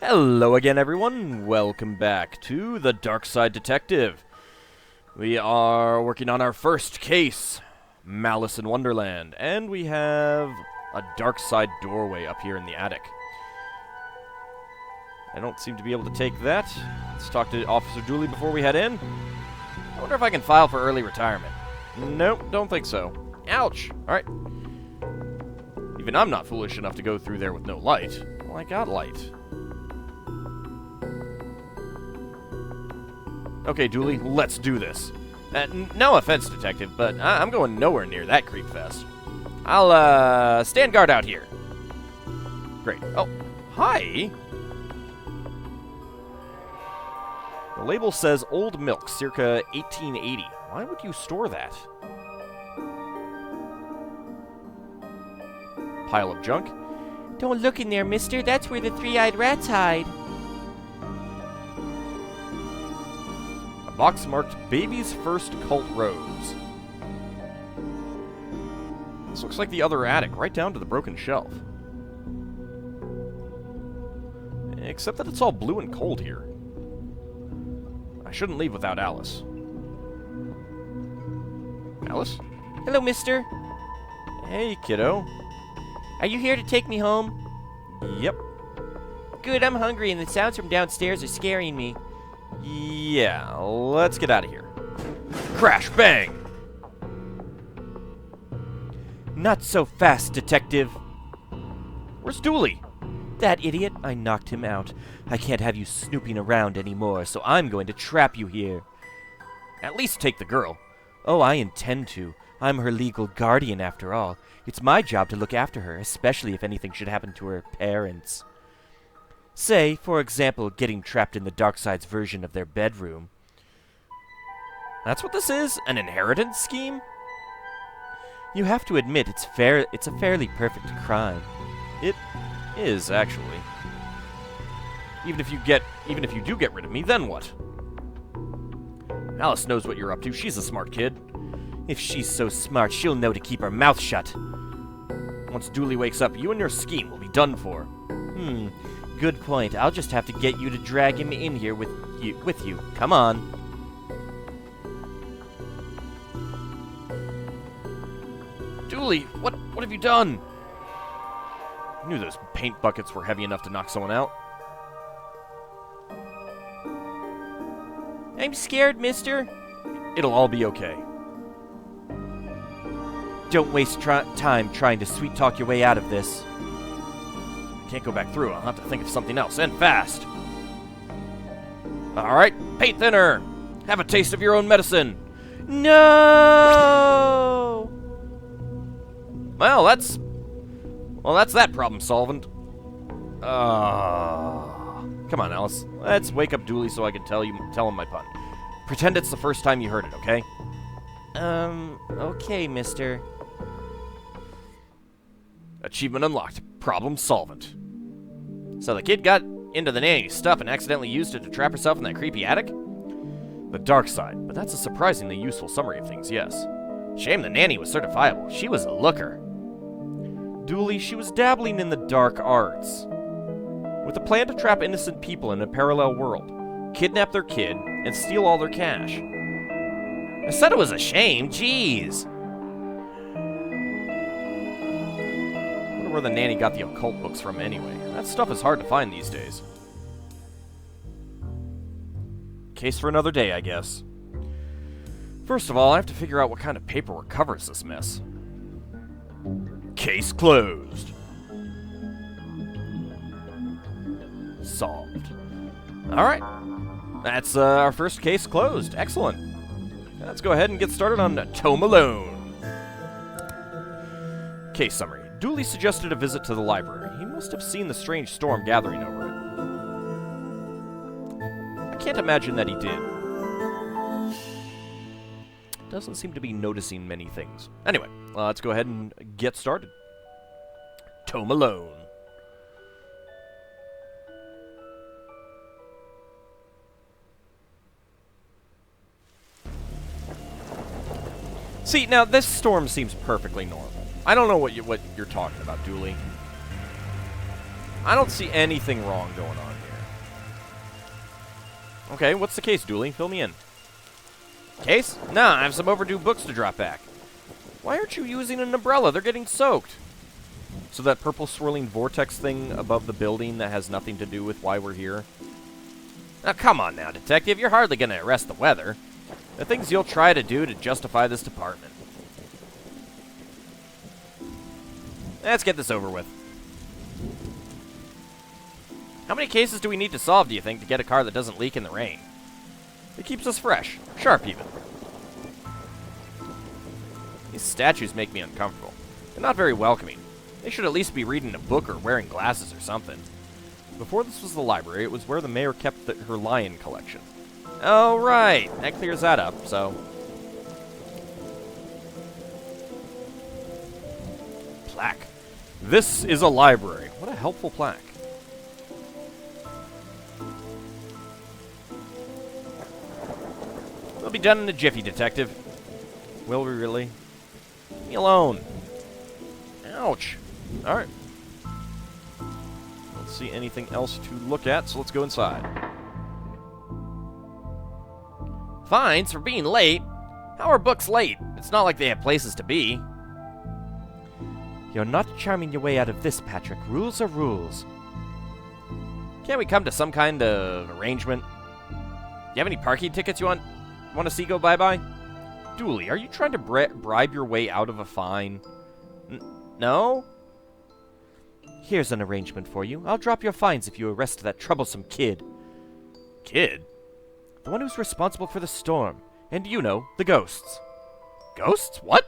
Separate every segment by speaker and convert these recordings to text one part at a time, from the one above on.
Speaker 1: Hello again, everyone. Welcome back to the Darkside Detective. We are working on our first case, Malice in Wonderland, and we have a dark side doorway up here in the attic. I don't seem to be able to take that. Let's talk to Officer Dooley before we head in. I wonder if I can file for early retirement. Nope, don't think so. Ouch! Alright. Even I'm not foolish enough to go through there with no light. Well, I got light. Okay, Dooley, let's do this. No offense, Detective, but I'm going nowhere near that creep fest. I'll, stand guard out here. Great. Oh, hi! The label says old milk, circa 1880. Why would you store that? Pile of junk.
Speaker 2: Don't look in there, mister. That's where the three-eyed rats hide.
Speaker 1: Box marked Baby's First Cult Rose. This looks like the other attic, right down to the broken shelf. Except that it's all blue and cold here. I shouldn't leave without Alice. Alice?
Speaker 2: Hello, mister.
Speaker 1: Hey, kiddo.
Speaker 2: Are you here to take me home?
Speaker 1: Yep.
Speaker 2: Good, I'm hungry and the sounds from downstairs are scaring me.
Speaker 1: Yeah, let's get out of here. Crash, bang!
Speaker 2: Not so fast, Detective.
Speaker 1: Where's Dooley?
Speaker 2: That idiot, I knocked him out. I can't have you snooping around anymore, so I'm going to trap you here.
Speaker 1: At least take the girl.
Speaker 2: Oh, I intend to. I'm her legal guardian, after all. It's my job to look after her, especially if anything should happen to her parents. Say, for example, getting trapped in the Darkside's version of their bedroom.
Speaker 1: That's what this is? An inheritance scheme?
Speaker 2: You have to admit it's a fairly perfect crime.
Speaker 1: It is, actually. Even if you do get rid of me, then what? Alice knows what you're up to. She's a smart kid.
Speaker 2: If she's so smart, she'll know to keep her mouth shut.
Speaker 1: Once Dooley wakes up, you and your scheme will be done for.
Speaker 2: Good point. I'll just have to get you to drag him in here with you. Come on.
Speaker 1: Dooley, what have you done? I knew those paint buckets were heavy enough to knock someone out.
Speaker 2: I'm scared, mister.
Speaker 1: It'll all be okay.
Speaker 2: Don't waste time trying to sweet-talk your way out of this.
Speaker 1: Can't go back through. I'll have to think of something else, and fast. Alright, paint thinner. Have a taste of your own medicine.
Speaker 2: No!
Speaker 1: Well, that's that problem solvent. Come on, Alice. Let's wake up Dooley so I can tell him my pun. Pretend it's the first time you heard it, okay?
Speaker 2: Okay, mister.
Speaker 1: Achievement unlocked. Problem solvent. So the kid got into the nanny's stuff and accidentally used it to trap herself in that creepy attic? The dark side, but that's a surprisingly useful summary of things, yes. Shame the nanny was certifiable. She was a looker.
Speaker 2: Dooley, she was dabbling in the dark arts,
Speaker 1: with a plan to trap innocent people in a parallel world, kidnap their kid, and steal all their cash. I said it was a shame, jeez. Where the nanny got the occult books from anyway. That stuff is hard to find these days. Case for another day, I guess. First of all, I have to figure out what kind of paperwork covers this mess. Case closed. Solved. Alright. That's our first case closed. Excellent. Let's go ahead and get started on Tome alone. Case summary. Dooley suggested a visit to the library. He must have seen the strange storm gathering over it. I can't imagine that he did. Doesn't seem to be noticing many things. Anyway, let's go ahead and get started. Tome alone. See, now this storm seems perfectly normal. I don't know what you're talking about, Dooley. I don't see anything wrong going on here. Okay, what's the case, Dooley? Fill me in. Case? Nah, I have some overdue books to drop back. Why aren't you using an umbrella? They're getting soaked. So that purple swirling vortex thing above the building that has nothing to do with why we're here? Now, come on now, Detective. You're hardly going to arrest the weather. The things you'll try to do to justify this department. Let's get this over with. How many cases do we need to solve, do you think, to get a car that doesn't leak in the rain? It keeps us fresh. Sharp, even. These statues make me uncomfortable. They're not very welcoming. They should at least be reading a book or wearing glasses or something. Before this was the library, it was where the mayor kept her lion collection. Oh, right. That clears that up, so... Plaque. This is a library. What a helpful plaque. We'll be done in a jiffy, Detective. Will we really? Leave me alone. Ouch. Alright. Don't see anything else to look at, so let's go inside. Fines for being late? How are books late? It's not like they have places to be.
Speaker 2: You're not charming your way out of this, Patrick. Rules are rules.
Speaker 1: Can't we come to some kind of arrangement? Do you have any parking tickets you want to see go bye-bye? Dooley, are you trying to bribe your way out of a fine? No?
Speaker 2: Here's an arrangement for you. I'll drop your fines if you arrest that troublesome kid.
Speaker 1: Kid?
Speaker 2: The one who's responsible for the storm. And you know, the ghosts.
Speaker 1: Ghosts? What?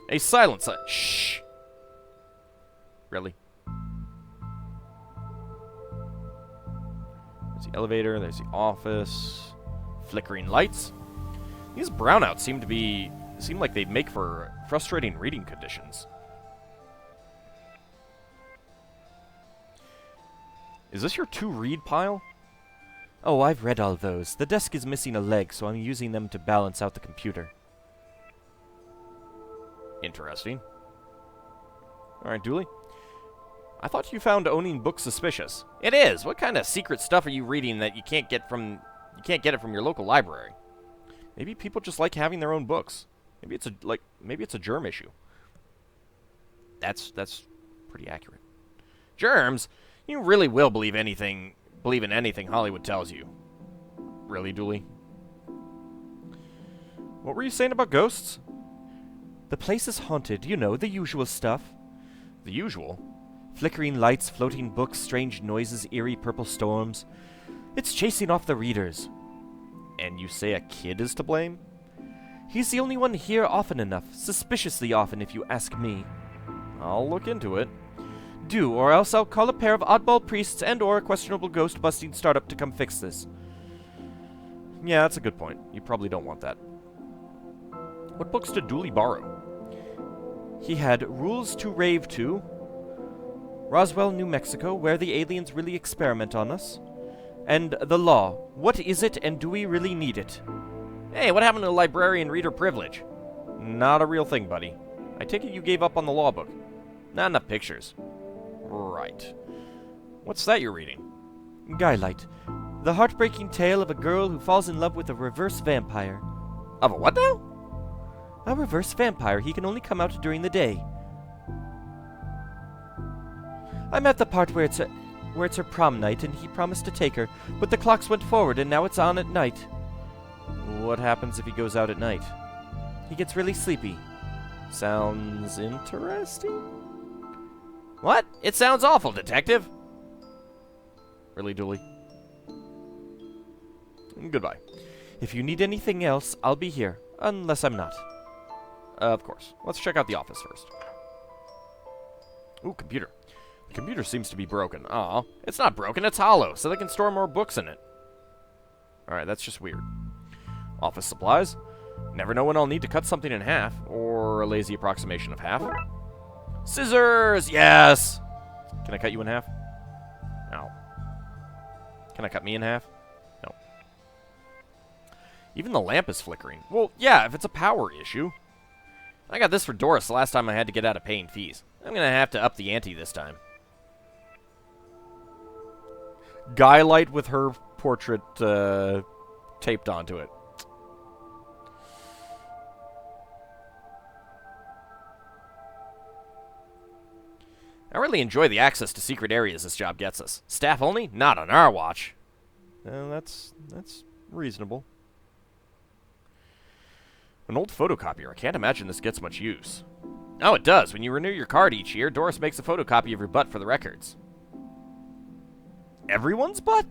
Speaker 1: A silent sign. Shh. Really? There's the elevator, there's the office. Flickering lights. These brownouts seem like they'd make for frustrating reading conditions. Is this your to-read pile?
Speaker 2: Oh, I've read all those. The desk is missing a leg, so I'm using them to balance out the computer.
Speaker 1: Interesting. Alright, Dooley. I thought you found owning books suspicious. It is. What kind of secret stuff are you reading that you can't get it from your local library? Maybe people just like having their own books. Maybe it's a germ issue. That's pretty accurate. Germs? You really will believe in anything Hollywood tells you. Really, Dooley? What were you saying about ghosts?
Speaker 2: The place is haunted, you know, the usual stuff.
Speaker 1: The usual?
Speaker 2: Flickering lights, floating books, strange noises, eerie purple storms. It's chasing off the readers.
Speaker 1: And you say a kid is to blame?
Speaker 2: He's the only one here often enough. Suspiciously often, if you ask me.
Speaker 1: I'll look into it.
Speaker 2: Do, or else I'll call a pair of oddball priests and or a questionable ghost-busting startup to come fix this.
Speaker 1: Yeah, that's a good point. You probably don't want that. What books did Dooley borrow?
Speaker 2: He had Rules to Rave To, Roswell, New Mexico, Where the Aliens Really Experiment on Us, and The Law. What is it, and do we really need it?
Speaker 1: Hey, what happened to librarian reader privilege? Not a real thing, buddy. I take it you gave up on the law book. Not enough pictures. Right. What's that you're reading?
Speaker 2: Guylight. The heartbreaking tale of a girl who falls in love with a reverse vampire.
Speaker 1: Of a what now?
Speaker 2: A reverse vampire. He can only come out during the day. I'm at the part where it's her prom night, and he promised to take her, but the clocks went forward, and now it's on at night.
Speaker 1: What happens if he goes out at night?
Speaker 2: He gets really sleepy.
Speaker 1: Sounds interesting. What? It sounds awful, Detective. Really, Dooley? Goodbye.
Speaker 2: If you need anything else, I'll be here. Unless I'm not.
Speaker 1: Of course. Let's check out the office first. Ooh, computer. The computer seems to be broken. Aw, it's not broken, it's hollow, so they can store more books in it. Alright, that's just weird. Office supplies. Never know when I'll need to cut something in half, or a lazy approximation of half. Scissors! Yes! Can I cut you in half? No. Can I cut me in half? No. Even the lamp is flickering. Well, yeah, if it's a power issue. I got this for Doris the last time I had to get out of paying fees. I'm gonna have to up the ante this time. Guy light with her portrait taped onto it. I really enjoy the access to secret areas this job gets us. Staff only? Not on our watch. That's reasonable. An old photocopier. I can't imagine this gets much use. Oh, it does. When you renew your card each year, Doris makes a photocopy of your butt for the records. Everyone's butt?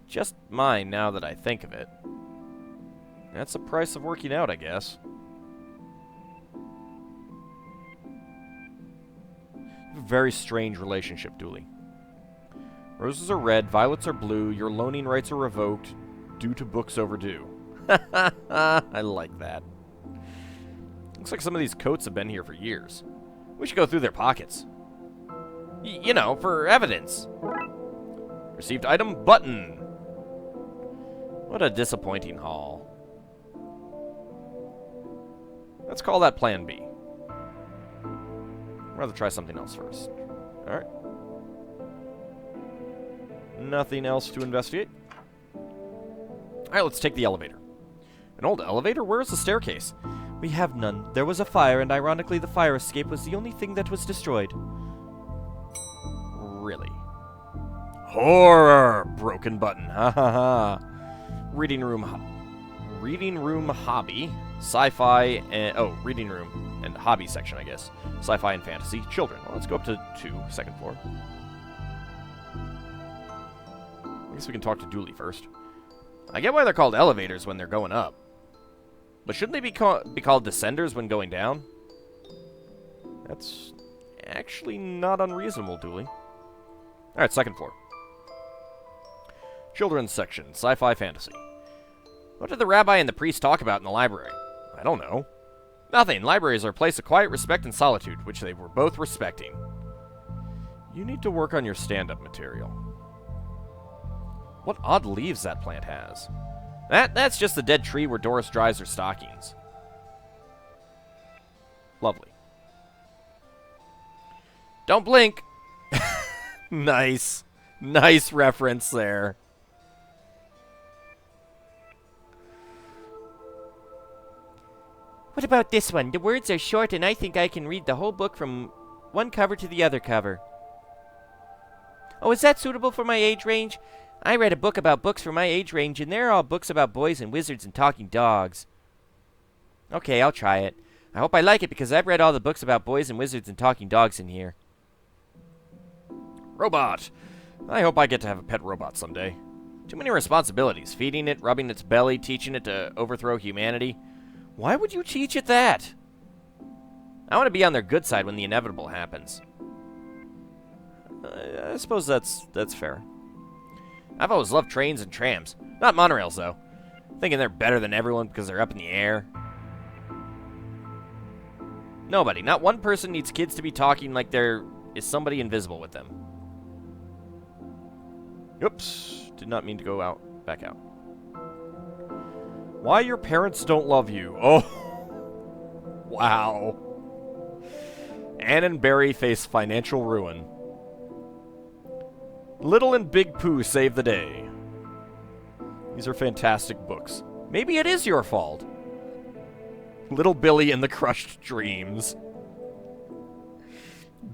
Speaker 1: Just mine, now that I think of it. That's the price of working out, I guess. A very strange relationship, Dooley. Roses are red, violets are blue, your loaning rights are revoked due to books overdue. I like that. Looks like some of these coats have been here for years. We should go through their pockets. You know, for evidence. Received item button. What a disappointing haul. Let's call that plan B. I'd rather try something else first. Alright. Nothing else to investigate. Alright, let's take the elevator. An old elevator? Where is the staircase?
Speaker 2: We have none. There was a fire, and ironically the fire escape was the only thing that was destroyed.
Speaker 1: Really? Horror! Broken button. Ha ha ha. Reading room hobby. Sci-fi and... Oh, reading room and hobby section, I guess. Sci-fi and fantasy. Children. Well, let's go up to 2, second floor. I guess we can talk to Dooley first. I get why they're called elevators when they're going up. But shouldn't they be called descenders when going down? That's actually not unreasonable, Dooley. Alright, second floor. Children's section. Sci-fi fantasy. What did the rabbi and the priest talk about in the library? I don't know. Nothing. Libraries are a place of quiet respect and solitude, which they were both respecting. You need to work on your stand-up material. What odd leaves that plant has. That's just the dead tree where Doris dries her stockings. Lovely. Don't blink. Nice. Nice reference there.
Speaker 2: What about this one? The words are short, and I think I can read the whole book from one cover to the other cover. Oh, is that suitable for my age range? I read a book about books for my age range, and they're all books about boys and wizards and talking dogs. Okay, I'll try it. I hope I like it, because I've read all the books about boys and wizards and talking dogs in here.
Speaker 1: Robot. I hope I get to have a pet robot someday. Too many responsibilities. Feeding it, rubbing its belly, teaching it to overthrow humanity. Why would you teach it that? I want to be on their good side when the inevitable happens. I suppose that's fair. I've always loved trains and trams. Not monorails, though. Thinking they're better than everyone because they're up in the air. Nobody, not one person needs kids to be talking like there is somebody invisible with them. Oops. Did not mean to go out. Back out. Why your parents don't love you. Oh. Wow. Anne and Barry face financial ruin. Little and Big Pooh save the day. These are fantastic books. Maybe it is your fault. Little Billy and the Crushed Dreams.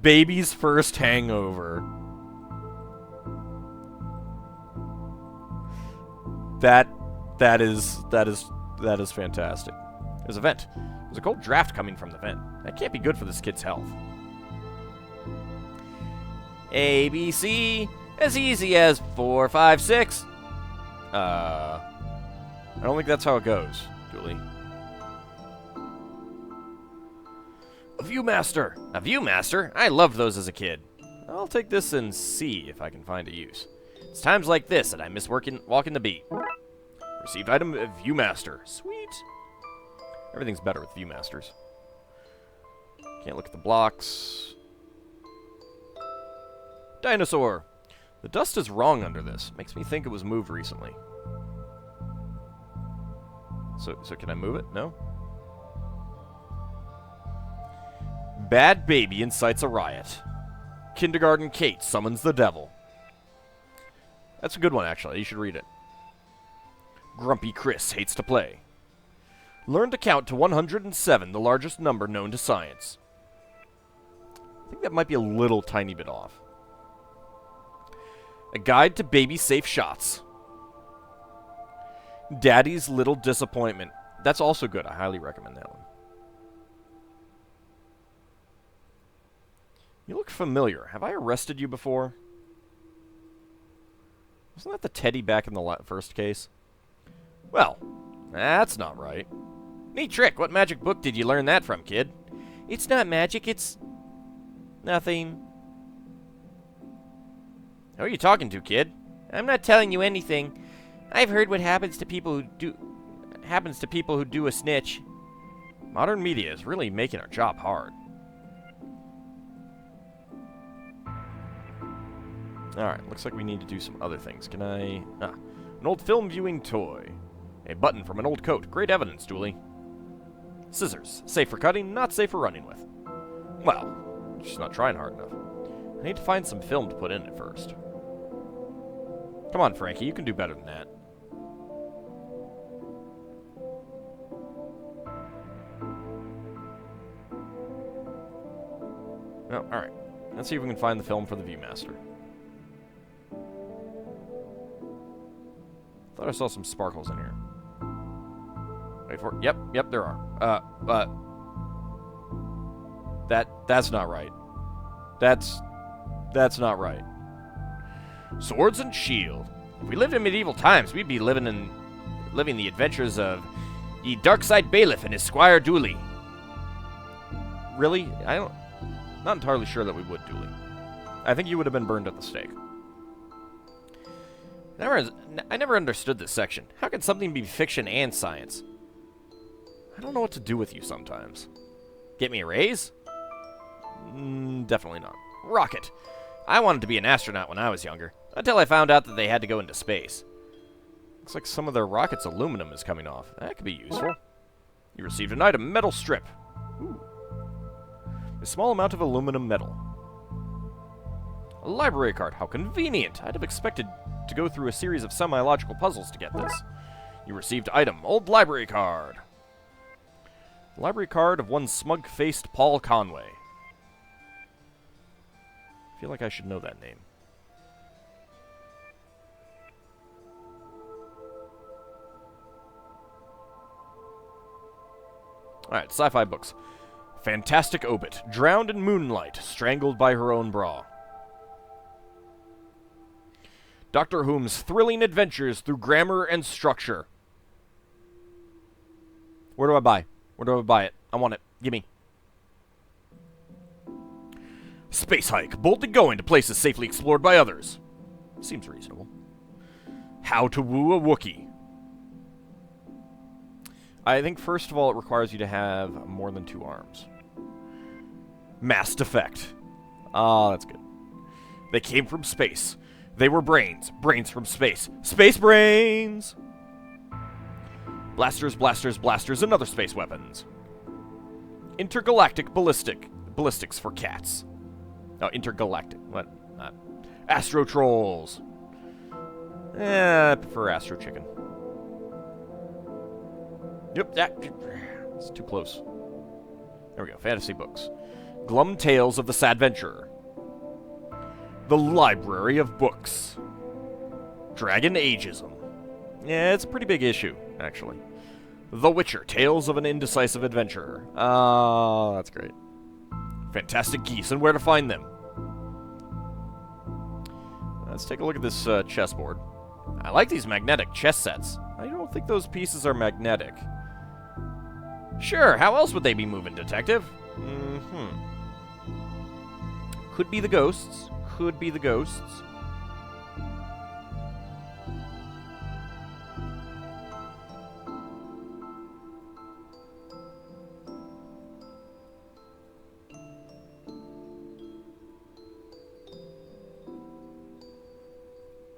Speaker 1: Baby's first hangover. That is fantastic. There's a vent. There's a cold draft coming from the vent. That can't be good for this kid's health. A, B, C, as easy as 4, 5, 6. I don't think that's how it goes, Dooley. A Viewmaster! A Viewmaster? I loved those as a kid. I'll take this and see if I can find a use. It's times like this that I miss walking the beat. Received item Viewmaster. Sweet. Everything's better with Viewmasters. Can't look at the blocks. Dinosaur. The dust is wrong under this. Makes me think it was moved recently. So can I move it? No? Bad baby incites a riot. Kindergarten Kate summons the devil. That's a good one, actually. You should read it. Grumpy Chris hates to play. Learn to count to 107, the largest number known to science. I think that might be a little tiny bit off. A guide to baby-safe shots. Daddy's Little Disappointment. That's also good. I highly recommend that one. You look familiar. Have I arrested you before? Wasn't that the teddy back in the first case? Well, that's not right. Neat trick. What magic book did you learn that from, kid? It's not magic, it's... nothing. Who are you talking to, kid? I'm not telling you anything. I've heard what happens to people who do a snitch. Modern media is really making our job hard. Alright, looks like we need to do some other things. Can I... an old film viewing toy. A button from an old coat. Great evidence, Dooley. Scissors. Safe for cutting, not safe for running with. Well, she's not trying hard enough. I need to find some film to put in it first. Come on, Frankie, you can do better than that. Oh, alright. Let's see if we can find the film for the Viewmaster. Thought I saw some sparkles in here. Wait for it. Yep, there are. That's not right. That's not right. Swords and shield. If we lived in medieval times, we'd be living the adventures of ye Darkside Bailiff and his squire Dooley. Really? Not entirely sure that we would, Dooley. I think you would have been burned at the stake. I never understood this section. How can something be fiction and science? I don't know what to do with you sometimes. Get me a raise? Definitely not. Rocket. I wanted to be an astronaut when I was younger, until I found out that they had to go into space. Looks like some of their rocket's aluminum is coming off. That could be useful. You received an item, metal strip. Ooh. A small amount of aluminum metal. A library card. How convenient. I'd have expected to go through a series of semi-logical puzzles to get this. You received item, old library card. Library card of one smug-faced Paul Conway. I feel like I should know that name. Alright, sci-fi books. Fantastic Obit. Drowned in moonlight. Strangled by her own bra. Dr. Whom's thrilling adventures through grammar and structure. Where do I buy? Where do I buy it? I want it. Gimme. Space hike. Boldly going to places safely explored by others. Seems reasonable. How to woo a Wookiee. I think, first of all, it requires you to have more than 2 arms. Mass defect. Ah, that's good. They came from space. They were brains. Brains from space. Space brains! Blasters, blasters, blasters, and other space weapons. Intergalactic ballistics for cats. Oh, intergalactic. What? Astro Trolls. I prefer Astro Chicken. Yep, it's too close. There we go. Fantasy books. Glum Tales of the Sadventurer. The Library of Books. Dragon Ageism. Yeah, it's a pretty big issue, actually. The Witcher, Tales of an Indecisive Adventurer. Ah, that's great. Fantastic Geese and Where to Find Them. Let's take a look at this chessboard. I like these magnetic chess sets. I don't think those pieces are magnetic. Sure, how else would they be moving, Detective? Could be the ghosts. Could be the ghosts.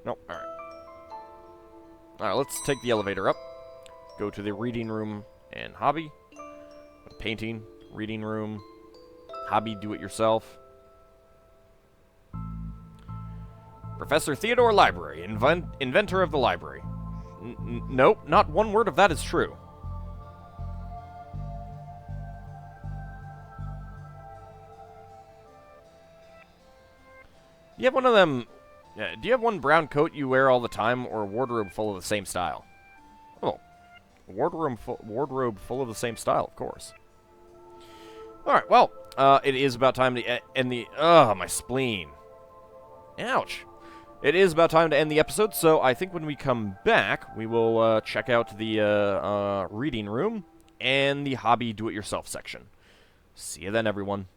Speaker 1: Nope, alright. Alright, let's take the elevator up. Go to the reading room and hobby. Painting, reading room, hobby, do-it-yourself. Professor Theodore Library, inventor of the library. Nope, not one word of that is true. Do you have one of them... do you have one brown coat you wear all the time, or a wardrobe full of the same style? Oh, wardrobe full of the same style, of course. Alright, well, it is about time to end the... Ugh, my spleen. Ouch. It is about time to end the episode, so I think when we come back, we will check out the reading room and the hobby do-it-yourself section. See you then, everyone.